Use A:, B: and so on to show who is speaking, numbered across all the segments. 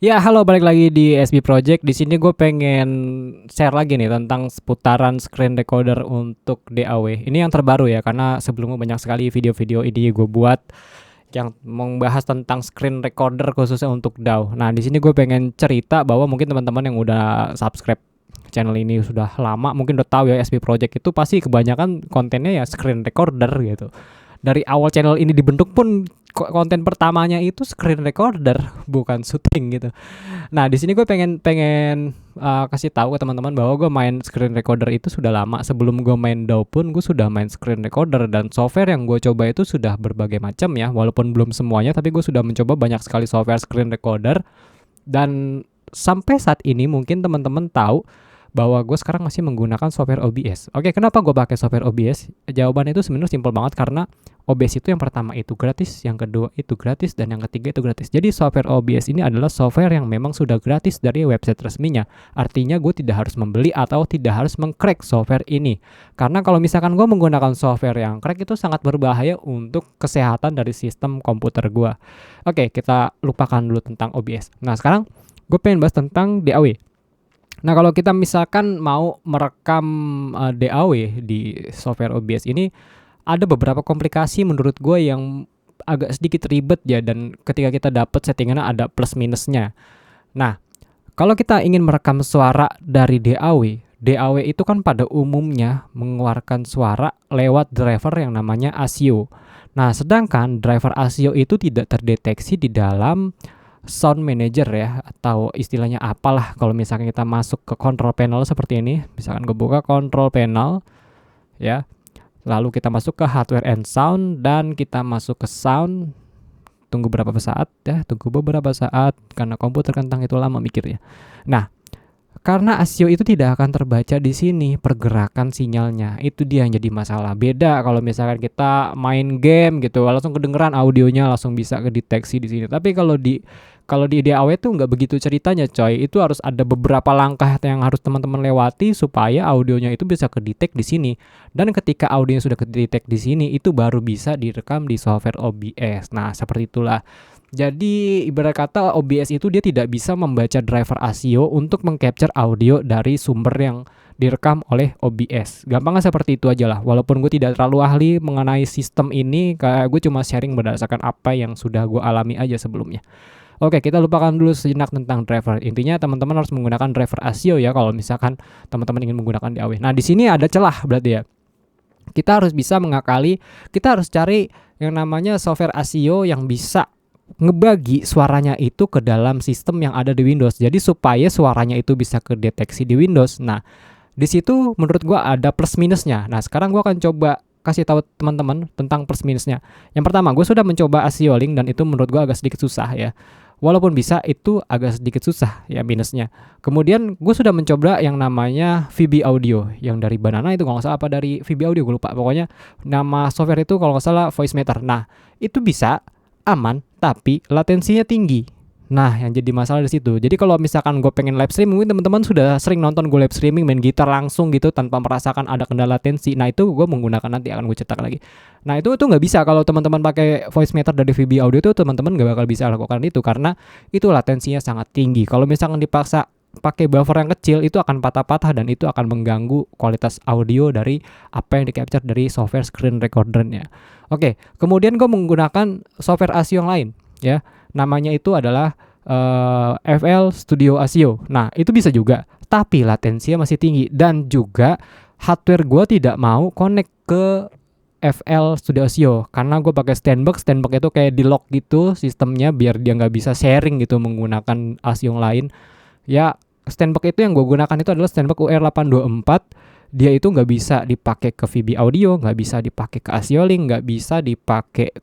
A: Ya, halo, balik lagi di SB Project. Di sini gue pengen share lagi nih tentang seputaran screen recorder untuk DAW. Ini yang terbaru ya, karena sebelumnya banyak sekali video-video ini gue buat yang membahas tentang screen recorder khususnya untuk DAW. Nah, di sini gue pengen cerita bahwa mungkin teman-teman yang udah subscribe channel ini sudah lama mungkin udah tahu ya, SB Project itu pasti kebanyakan kontennya ya screen recorder gitu. Dari awal channel ini dibentuk pun konten pertamanya itu screen recorder, bukan syuting gitu. Nah, di sini gue pengen pengen kasih tahu ke teman-teman bahwa gue main screen recorder itu sudah lama. Sebelum gue main DAW pun gue sudah main screen recorder, dan software yang gue coba itu sudah berbagai macam ya. Walaupun belum semuanya, tapi gue sudah mencoba banyak sekali software screen recorder. Dan sampai saat ini mungkin teman-teman tahu bahwa gue sekarang masih menggunakan software OBS. Oke, kenapa gue pakai software OBS? Jawabannya itu sebenarnya simpel banget, karena OBS itu yang pertama itu gratis, yang kedua itu gratis, dan yang ketiga itu gratis. Jadi software OBS ini adalah software yang memang sudah gratis dari website resminya. Artinya gue tidak harus membeli atau tidak harus mengcrack software ini. Karena kalau misalkan gue menggunakan software yang crack itu sangat berbahaya untuk kesehatan dari sistem komputer gue. Oke, kita lupakan dulu tentang OBS. Nah, sekarang gue pengen bahas tentang DAW. Nah, kalau kita misalkan mau merekam DAW di software OBS ini, ada beberapa komplikasi menurut gue yang agak sedikit ribet ya, dan ketika kita dapat settingannya ada plus minusnya. Nah, kalau kita ingin merekam suara dari DAW itu kan pada umumnya mengeluarkan suara lewat driver yang namanya ASIO. Nah, sedangkan driver ASIO itu tidak terdeteksi di dalam sound manager ya, atau istilahnya apalah. Kalau misalkan kita masuk ke control panel seperti ini, misalkan gue buka control panel ya, lalu kita masuk ke hardware and sound, dan kita masuk ke sound. Tunggu beberapa saat karena komputer kentang itu lama mikirnya. Nah, karena ASIO itu tidak akan terbaca di sini pergerakan sinyalnya. Itu dia yang jadi masalah. Beda kalau misalkan kita main game gitu, langsung kedengeran audionya, langsung bisa kedeteksi di sini. Tapi kalau di DAW itu nggak begitu ceritanya, coy. Itu harus ada beberapa langkah yang harus teman-teman lewati supaya audionya itu bisa kedetek di sini. Dan ketika audionya sudah kedetek di sini, itu baru bisa direkam di software OBS. Nah, seperti itulah. Jadi ibarat kata OBS itu dia tidak bisa membaca driver ASIO untuk mengcapture audio dari sumber yang direkam oleh OBS. Gampangnya seperti itu aja lah. Walaupun gue tidak terlalu ahli mengenai sistem ini, kayak gue cuma sharing berdasarkan apa yang sudah gue alami aja sebelumnya. Oke, kita lupakan dulu sejenak tentang driver. Intinya teman-teman harus menggunakan driver ASIO ya kalau misalkan teman-teman ingin menggunakan DAW. Nah, di sini ada celah berarti ya. Kita harus bisa mengakali, kita harus cari yang namanya software ASIO yang bisa ngebagi suaranya itu ke dalam sistem yang ada di Windows. Jadi supaya suaranya itu bisa kedeteksi di Windows. Nah, di situ menurut gua ada plus minusnya. Nah, sekarang gua akan coba kasih tahu teman-teman tentang plus minusnya. Yang pertama, gue sudah mencoba ASIO link, dan itu menurut gua agak sedikit susah ya. Walaupun bisa, itu agak sedikit susah ya minusnya. Kemudian gue sudah mencoba yang namanya VB Audio, yang dari Banana itu kalau nggak salah, apa dari VB Audio gue lupa. Pokoknya nama software itu kalau nggak salah Voicemeeter. Nah, itu bisa aman, tapi latensinya tinggi. Nah, yang jadi masalah di situ. Jadi kalau misalkan gue pengen live streaming, mungkin teman-teman sudah sering nonton gue live streaming main gitar langsung gitu tanpa merasakan ada kendala latensi. Nah, itu gue menggunakan, nanti akan gue cetak lagi. Nah, itu nggak bisa kalau teman-teman pakai Voicemeeter dari VB Audio, itu teman-teman nggak bakal bisa lakukan itu karena itu latensinya sangat tinggi. Kalau misalkan dipaksa pakai buffer yang kecil, itu akan patah-patah dan itu akan mengganggu kualitas audio dari apa yang di-capture dari software screen recordernya. Oke, kemudian gue menggunakan software ASIO yang lain ya. Namanya itu adalah FL Studio ASIO. Nah, itu bisa juga, tapi latensinya masih tinggi, dan juga hardware gue tidak mau connect ke FL Studio ASIO karena gue pakai Standbox itu kayak di lock gitu sistemnya biar dia nggak bisa sharing gitu menggunakan ASIO yang lain. Ya, Standbox itu yang gue gunakan itu adalah Standbox UR824. Dia itu nggak bisa dipakai ke VB Audio, nggak bisa dipakai ke ASIO Link, nggak bisa dipakai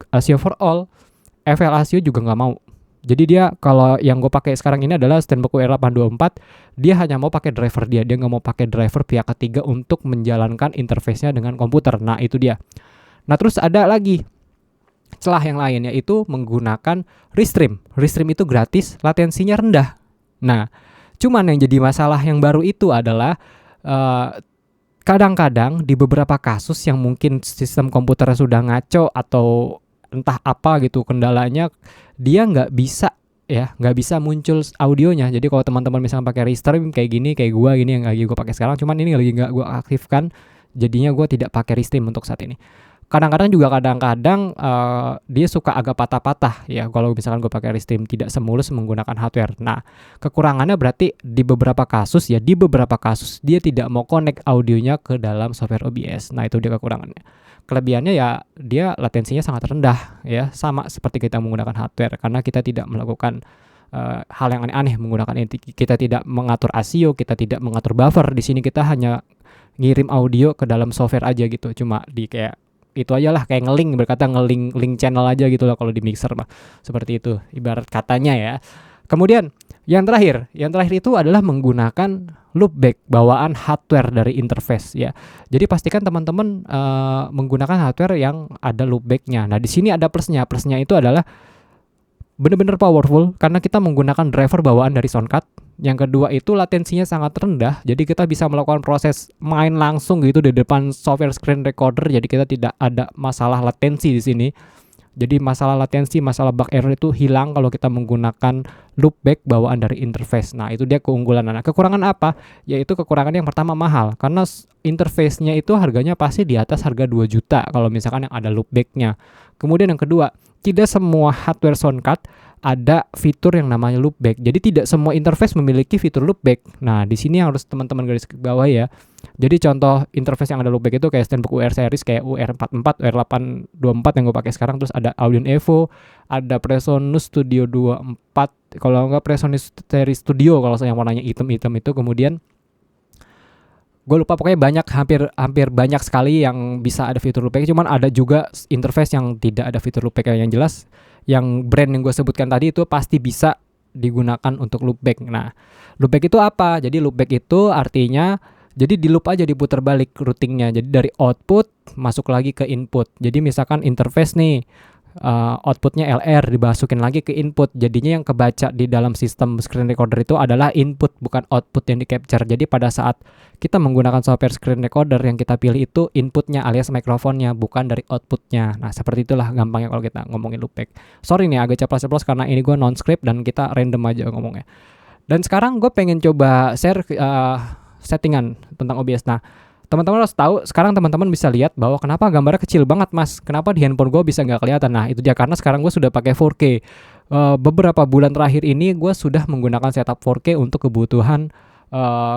A: ASIO for All. FL ASIO juga nggak mau. Jadi dia, kalau yang gue pakai sekarang ini adalah Standbox UR824, dia hanya mau pakai driver dia nggak mau pakai driver pihak ketiga untuk menjalankan interface-nya dengan komputer. Nah, itu dia. Nah, terus ada lagi celah yang lain, yaitu menggunakan Restream. Restream itu gratis, latensinya rendah. Nah, cuman yang jadi masalah yang baru itu adalah kadang-kadang di beberapa kasus yang mungkin sistem komputernya sudah ngaco atau entah apa gitu kendalanya, dia nggak bisa ya, nggak bisa muncul audionya. Jadi kalau teman-teman misalnya pakai Restream kayak gini, kayak gua gini yang lagi gue pakai sekarang, cuman ini lagi nggak gue aktifkan, jadinya gue tidak pakai Restream untuk saat ini. Kadang-kadang dia suka agak patah-patah ya kalau misalkan gue pakai Restream, tidak semulus menggunakan hardware. Nah, kekurangannya berarti di beberapa kasus dia tidak mau connect audionya ke dalam software OBS. Nah, itu dia kekurangannya. Kelebihannya ya dia latensinya sangat rendah ya, sama seperti kita menggunakan hardware karena kita tidak melakukan hal yang aneh-aneh menggunakan ini. Kita tidak mengatur ASIO, kita tidak mengatur buffer. Di sini kita hanya ngirim audio ke dalam software aja gitu. Cuma di kayak itu aja lah, kayak ngelink channel aja gitu lah kalau di mixer mah. Seperti itu ibarat katanya ya. Kemudian yang terakhir itu adalah menggunakan loopback bawaan hardware dari interface ya. Jadi pastikan teman-teman menggunakan hardware yang ada loopbacknya. Nah, di sini ada plusnya. Plusnya itu adalah benar-benar powerful karena kita menggunakan driver bawaan dari Soundcard. Yang kedua itu latensinya sangat rendah, jadi kita bisa melakukan proses main langsung gitu di depan software screen recorder. Jadi kita tidak ada masalah latensi di sini. Jadi masalah latensi, masalah bug error itu hilang kalau kita menggunakan loopback bawaan dari interface. Nah, itu dia keunggulan. Nah, kekurangan apa? Yaitu kekurangan yang pertama mahal. Karena interface-nya itu harganya pasti di atas harga 2 juta kalau misalkan yang ada loopback-nya. Kemudian yang kedua, tidak semua hardware Soundcard ada fitur yang namanya loopback. Jadi tidak semua interface memiliki fitur loopback. Nah, di sini harus teman-teman garis bawah ya. Jadi contoh interface yang ada loopback itu kayak Stenbook UR series kayak UR44, UR824 yang gue pakai sekarang, terus ada Audion Evo, ada Presonus Studio 24, kalau enggak Presonus Series Studio kalau yang warnanya hitam-hitam itu. Kemudian gue lupa, pokoknya hampir banyak sekali yang bisa ada fitur loopback. Cuman ada juga interface yang tidak ada fitur loopback. Yang jelas yang brand yang gue sebutkan tadi itu pasti bisa digunakan untuk loopback. Nah, loopback itu apa? Jadi loopback itu artinya jadi di loop aja, diputar balik routingnya. Jadi dari output masuk lagi ke input. Jadi misalkan interface nih outputnya LR dimasukin lagi ke input, jadinya yang kebaca di dalam sistem screen recorder itu adalah input bukan output yang di capture. Jadi pada saat kita menggunakan software screen recorder yang kita pilih itu inputnya alias mikrofonnya, bukan dari outputnya. Nah, seperti itulah gampangnya kalau kita ngomongin loopback. Sorry nih agak ceplos-ceplos karena ini gue non script dan kita random aja ngomongnya. Dan sekarang gue pengen coba share settingan tentang OBS. Nah, teman-teman harus tahu, sekarang teman-teman bisa lihat bahwa kenapa gambarnya kecil banget mas, kenapa di handphone gue bisa nggak kelihatan. Nah, itu dia karena sekarang gue sudah pakai 4K. Beberapa bulan terakhir ini gue sudah menggunakan setup 4K untuk kebutuhan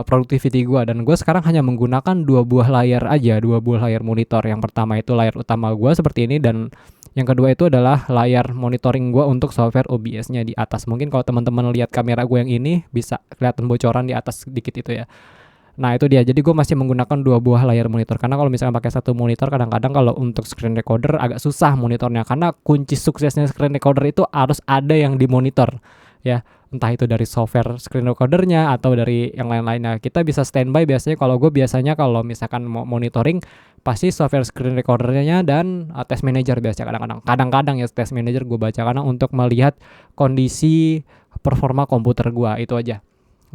A: productivity gue, dan gue sekarang hanya menggunakan 2 buah layar monitor. Yang pertama itu layar utama gue seperti ini, dan yang kedua itu adalah layar monitoring gue untuk software OBS-nya di atas. Mungkin kalau teman-teman lihat kamera gue yang ini bisa kelihatan bocoran di atas sedikit itu ya. Nah, itu dia. Jadi gue masih menggunakan 2 buah layar monitor karena kalau misalnya pakai satu monitor kadang-kadang kalau untuk screen recorder agak susah monitornya, karena kunci suksesnya screen recorder itu harus ada yang dimonitor ya, entah itu dari software screen recordernya atau dari yang lain-lainnya. Kita bisa standby biasanya, kalau misalkan mau monitoring pasti software screen recordernya dan test manager biasanya. Kadang-kadang ya test manager gue baca karena untuk melihat kondisi performa komputer gue, itu aja.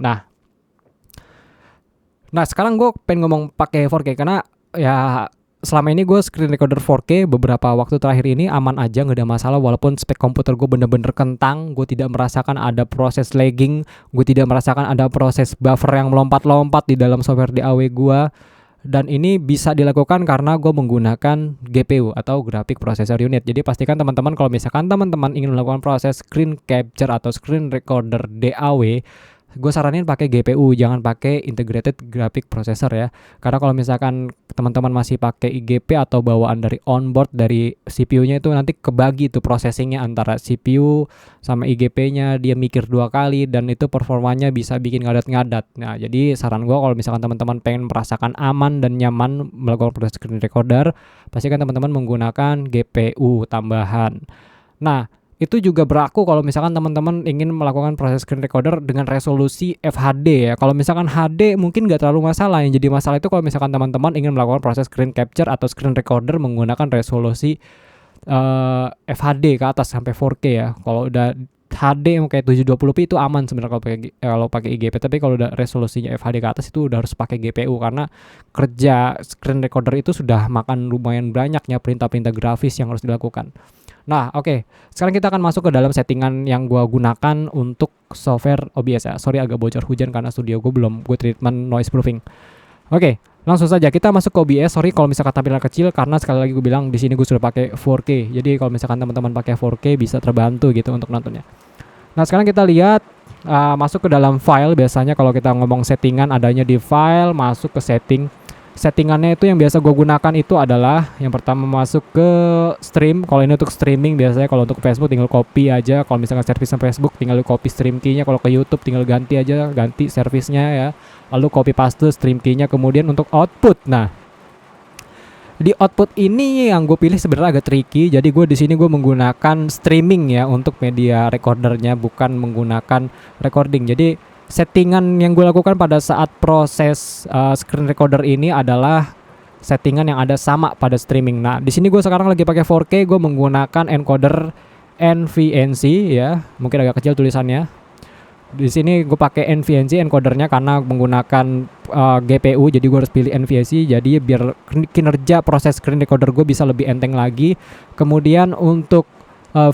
A: Nah, sekarang gue pengen ngomong pakai 4K karena ya selama ini gue screen recorder 4K beberapa waktu terakhir ini aman aja, nggak ada masalah. Walaupun spek komputer gue bener-bener kentang, gue tidak merasakan ada proses lagging, gue tidak merasakan ada proses buffer yang melompat-lompat di dalam software DAW gue. Dan ini bisa dilakukan karena gue menggunakan GPU atau Graphic Processor Unit. Jadi pastikan teman-teman kalau misalkan teman-teman ingin melakukan proses screen capture atau screen recorder DAW, gue saranin pakai GPU, jangan pakai integrated graphic processor ya. Karena kalau misalkan teman-teman masih pakai IGP atau bawaan dari onboard dari CPU-nya, itu nanti kebagi tuh processingnya antara CPU sama IGP-nya, dia mikir 2 kali dan itu performanya bisa bikin ngadat-ngadat. Nah, jadi saran gue kalau misalkan teman-teman pengen merasakan aman dan nyaman melakukan proses screen recorder, pastikan teman-teman menggunakan GPU tambahan. Nah, itu juga berlaku kalau misalkan teman-teman ingin melakukan proses screen recorder dengan resolusi FHD ya. Kalau misalkan HD mungkin nggak terlalu masalah. Yang jadi masalah itu kalau misalkan teman-teman ingin melakukan proses screen capture atau screen recorder menggunakan resolusi FHD ke atas sampai 4K ya. Kalau udah HD kayak 720p itu aman sebenarnya kalau pakai IGP. Tapi kalau udah resolusinya FHD ke atas itu udah harus pakai GPU karena kerja screen recorder itu sudah makan lumayan banyaknya perintah-perintah grafis yang harus dilakukan. Nah, oke. Sekarang kita akan masuk ke dalam settingan yang gua gunakan untuk software OBS ya. Sorry agak bocor hujan karena studio gue treatment noise proofing. Oke, langsung saja kita masuk ke OBS. Sorry kalau misalkan tampilan kecil karena sekali lagi gue bilang di sini gue sudah pakai 4K. Jadi kalau misalkan teman-teman pakai 4K bisa terbantu gitu untuk nontonnya. Nah, sekarang kita lihat masuk ke dalam file. Biasanya kalau kita ngomong settingan adanya di file, masuk ke setting. Settingannya itu yang biasa gue gunakan itu adalah yang pertama masuk ke stream. Kalau ini untuk streaming biasanya, kalau untuk Facebook tinggal copy aja. Kalau misalkan servisnya Facebook tinggal copy stream key-nya. Kalau ke YouTube tinggal ganti aja, ganti servisnya ya. Lalu copy paste stream key-nya. Kemudian untuk output. Nah, di output ini yang gue pilih sebenarnya agak tricky. Jadi gue di sini gue menggunakan streaming ya untuk media recordernya, bukan menggunakan recording. Jadi settingan yang gue lakukan pada saat proses screen recorder ini adalah settingan yang ada sama pada streaming. Nah, di sini gue sekarang lagi pakai 4K, gue menggunakan encoder NVNC ya. Mungkin agak kecil tulisannya. Di sini gue pakai NVNC encodernya karena menggunakan GPU, jadi gue harus pilih NVNC. Jadi biar kinerja proses screen recorder gue bisa lebih enteng lagi. Kemudian untuk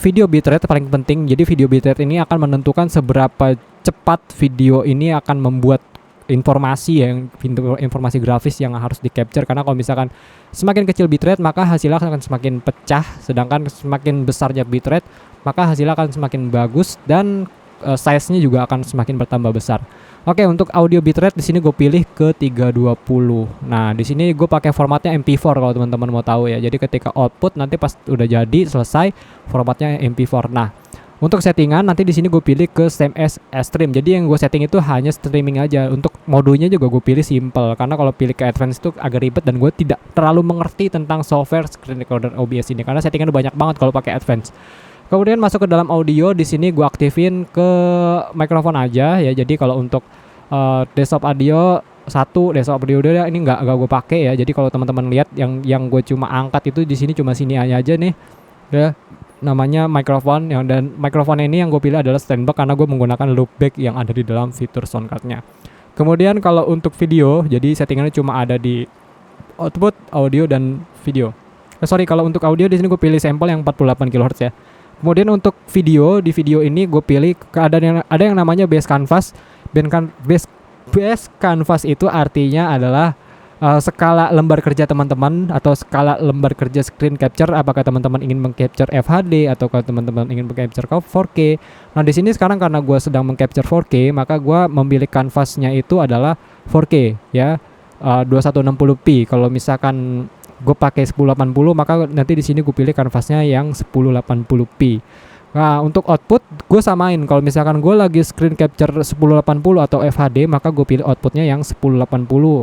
A: video bitrate paling penting. Jadi video bitrate ini akan menentukan seberapa cepat video ini akan membuat informasi grafis yang harus di capture. Karena kalau misalkan semakin kecil bitrate maka hasilnya akan semakin pecah, sedangkan semakin besarnya bitrate maka hasilnya akan semakin bagus dan size-nya juga akan semakin bertambah besar. Oke, untuk audio bitrate di sini gue pilih ke 320. Nah, di sini gue pakai formatnya MP4 kalau teman-teman mau tahu ya. Jadi ketika output nanti pas udah jadi selesai formatnya MP4. Nah, untuk settingan nanti di sini gue pilih ke same as stream. Jadi yang gue setting itu hanya streaming aja. Untuk modenya juga gue pilih simple karena kalau pilih ke advance itu agak ribet dan gue tidak terlalu mengerti tentang software screen recorder OBS ini karena settingan banyak banget kalau pakai advance. Kemudian masuk ke dalam audio, di sini gue aktifin ke mikrofon aja ya. Jadi kalau untuk desktop audio desktop audio udah ini nggak gue pakai ya. Jadi kalau teman-teman lihat yang gue cuma angkat itu di sini cuma sini aja nih. Ya, namanya mikrofon dan mikrofon ini yang gue pilih adalah standby karena gue menggunakan loopback yang ada di dalam fitur soundcardnya. Kemudian kalau untuk video, jadi settingannya cuma ada di output, audio dan video. Kalau untuk audio di sini gue pilih sampel yang 48 kHz ya. Kemudian untuk video, di video ini gue pilih ada yang namanya base canvas. Base canvas itu artinya adalah skala lembar kerja teman-teman atau skala lembar kerja screen capture. Apakah teman-teman ingin mengcapture FHD atau kalau teman-teman ingin mengcapture 4K. Nah, di sini sekarang karena gue sedang mengcapture 4K, maka gue memilih canvasnya itu adalah 4K ya, 2160p. Kalau misalkan gue pakai 1080 maka nanti di sini gue pilih kanvasnya yang 1080p. Nah, untuk output gue samain. Kalau misalkan gue lagi screen capture 1080 atau FHD maka gue pilih outputnya yang 1080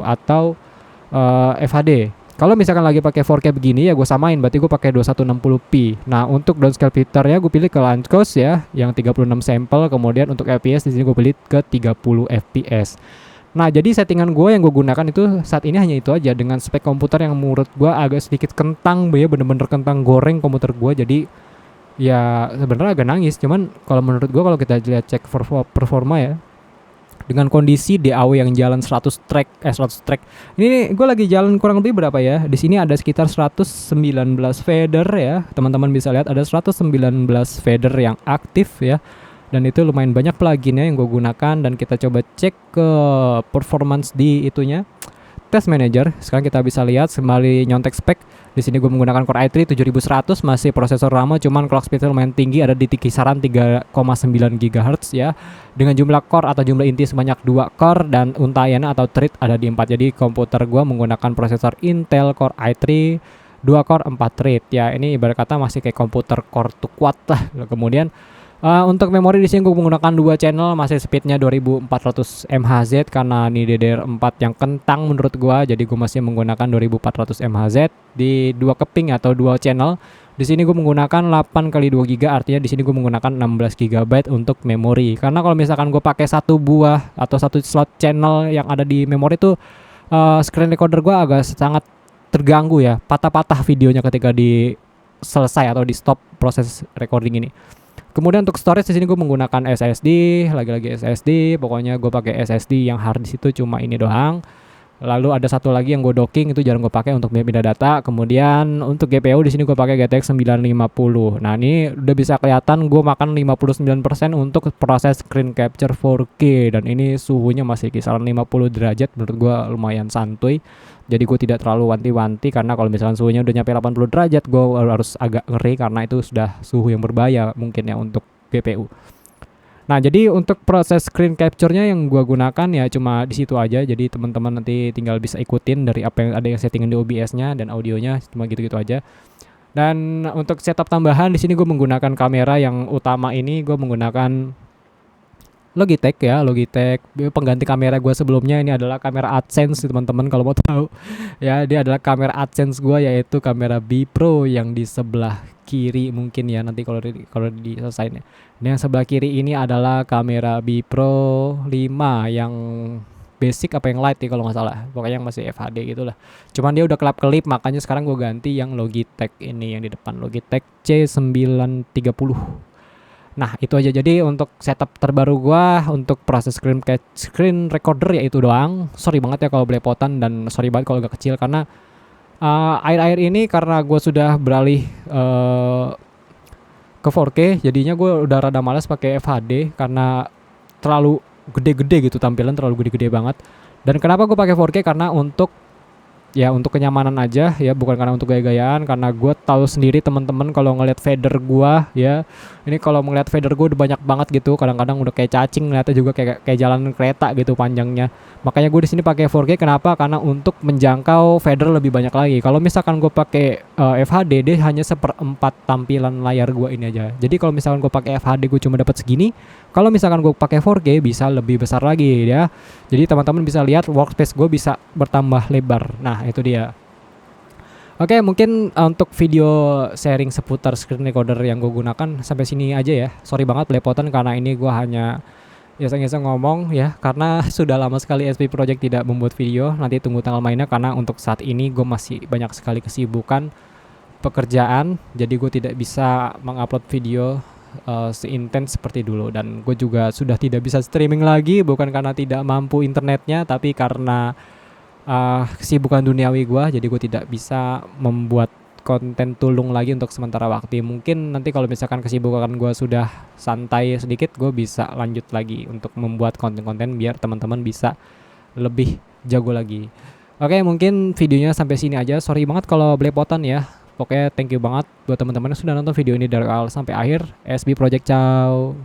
A: atau FHD. Kalau misalkan lagi pakai 4K begini ya gue samain, berarti gue pakai 2160p. Nah, untuk downscale filternya gue pilih ke Lanczos ya, yang 36 sampel. Kemudian untuk FPS di sini gue pilih ke 30 fps. Nah, jadi settingan gue yang gue gunakan itu saat ini hanya itu aja dengan spek komputer yang menurut gue agak sedikit kentang, ya bener-bener kentang goreng komputer gue. Jadi ya sebenarnya agak nangis. Cuman kalau menurut gue kalau kita lihat cek performa ya, dengan kondisi DAW yang jalan 100 track. Ini gue lagi jalan kurang lebih berapa ya? Di sini ada sekitar 119 fader ya. Teman-teman bisa lihat ada 119 fader yang aktif ya. Dan itu lumayan banyak pluginnya yang gue gunakan. Dan kita coba cek ke performance di itunya, Test Manager. Sekarang kita bisa lihat kembali nyontek spek. Di sini gue menggunakan Core i3 7100, masih prosesor lama, cuman clock speed lumayan tinggi, ada di kisaran 3,9 GHz ya. Dengan jumlah core atau jumlah inti sebanyak 2 core dan untayannya atau thread ada di 4. Jadi komputer gue menggunakan prosesor Intel Core i3 2 core 4 thread ya. Ini ibarat kata masih kayak komputer core tuh kuat lah. Kemudian untuk memori di sini gue menggunakan 2 channel, masih speednya 2400 MHz karena ini DDR4 yang kentang menurut gue. Jadi gue masih menggunakan 2400 MHz di 2 keping atau 2 channel. Di sini gue menggunakan 8 kali 2 GB, artinya di sini gue menggunakan 16 GB untuk memori. Karena kalau misalkan gue pakai satu buah atau satu slot channel yang ada di memori itu screen recorder gue agak sangat terganggu ya, patah-patah videonya ketika di selesai atau di stop proses recording ini. Kemudian untuk storage di sini gue menggunakan SSD, lagi-lagi SSD. Pokoknya gue pakai SSD yang hard disk itu cuma ini doang. Lalu ada satu lagi yang gue docking, itu jarang gue pakai untuk pindah data. Kemudian untuk GPU di sini gue pakai GTX 950. Nah, ini udah bisa kelihatan gue makan 59% untuk proses screen capture 4K, dan ini suhunya masih kisaran 50 derajat, menurut gue lumayan santuy. Jadi gue tidak terlalu wanti-wanti, karena kalau misalkan suhunya udah nyampe 80 derajat gue harus agak ngeri, karena itu sudah suhu yang berbahaya mungkin ya untuk GPU. Nah, jadi untuk proses screen capture-nya yang gua gunakan ya cuma di situ aja. Jadi teman-teman nanti tinggal bisa ikutin dari apa yang ada yang settingan di OBS-nya, dan audionya cuma gitu-gitu aja. Dan untuk setup tambahan di sini gue menggunakan kamera yang utama ini, gue menggunakan Logitech ya, Logitech. Pengganti kamera gue sebelumnya ini adalah kamera AdSense, teman-teman kalau mau tahu. Ya, dia adalah kamera AdSense gue, yaitu kamera B Pro yang di sebelah kiri mungkin ya, nanti kalau diselesain ya. Ini yang sebelah kiri ini adalah kamera B Pro 5 yang basic apa yang light ya kalau nggak salah. Pokoknya yang masih FHD gitulah. Cuman dia udah kelap-kelip, makanya sekarang gue ganti yang Logitech ini yang di depan, Logitech C930. Nah, itu aja. Jadi untuk setup terbaru gua untuk proses screen recorder ya itu doang. Sorry banget ya kalau belepotan, dan sorry banget kalau agak kecil, karena akhir-akhir ini karena gua sudah beralih ke 4K, jadinya gua udah rada malas pakai FHD karena terlalu gede-gede gitu, tampilan terlalu gede-gede banget. Dan kenapa gua pakai 4K? Karena untuk kenyamanan aja ya, bukan karena untuk gaya-gayaan. Karena gue tahu sendiri teman-teman kalau ngeliat fader gue ya, ini kalau ngeliat fader gue udah banyak banget gitu, kadang-kadang udah kayak cacing, ngeliatnya juga kayak jalan kereta gitu panjangnya. Makanya gue di sini pakai 4K. Kenapa? Karena untuk menjangkau fader lebih banyak lagi. Kalau misalkan gue pakai FHD, dia hanya 1/4 tampilan layar gue ini aja. Jadi kalau misalkan gue pakai FHD gue cuma dapat segini. Kalau misalkan gue pakai 4K bisa lebih besar lagi ya. Jadi teman-teman bisa lihat workspace gue bisa bertambah lebar. Nah, itu dia. Oke, mungkin untuk video sharing seputar screen recorder yang gue gunakan sampai sini aja ya. Sorry banget belepotan karena ini gue hanya iseng-iseng ngomong ya, karena sudah lama sekali SP Project tidak membuat video. Nanti tunggu tanggal mainnya, karena untuk saat ini gue masih banyak sekali kesibukan pekerjaan. Jadi gue tidak bisa mengupload video seintens seperti dulu, dan gue juga sudah tidak bisa streaming lagi, bukan karena tidak mampu internetnya, tapi karena kesibukan duniawi gue. Jadi gue tidak bisa membuat konten tulung lagi untuk sementara waktu. Mungkin nanti kalau misalkan kesibukan gue sudah santai sedikit, gue bisa lanjut lagi untuk membuat konten-konten biar teman-teman bisa lebih jago lagi. Oke, mungkin videonya sampai sini aja. Sorry banget kalau belepotan ya. Pokoknya thank you banget buat teman-teman yang sudah nonton video ini dari awal sampai akhir. SB Project, ciao.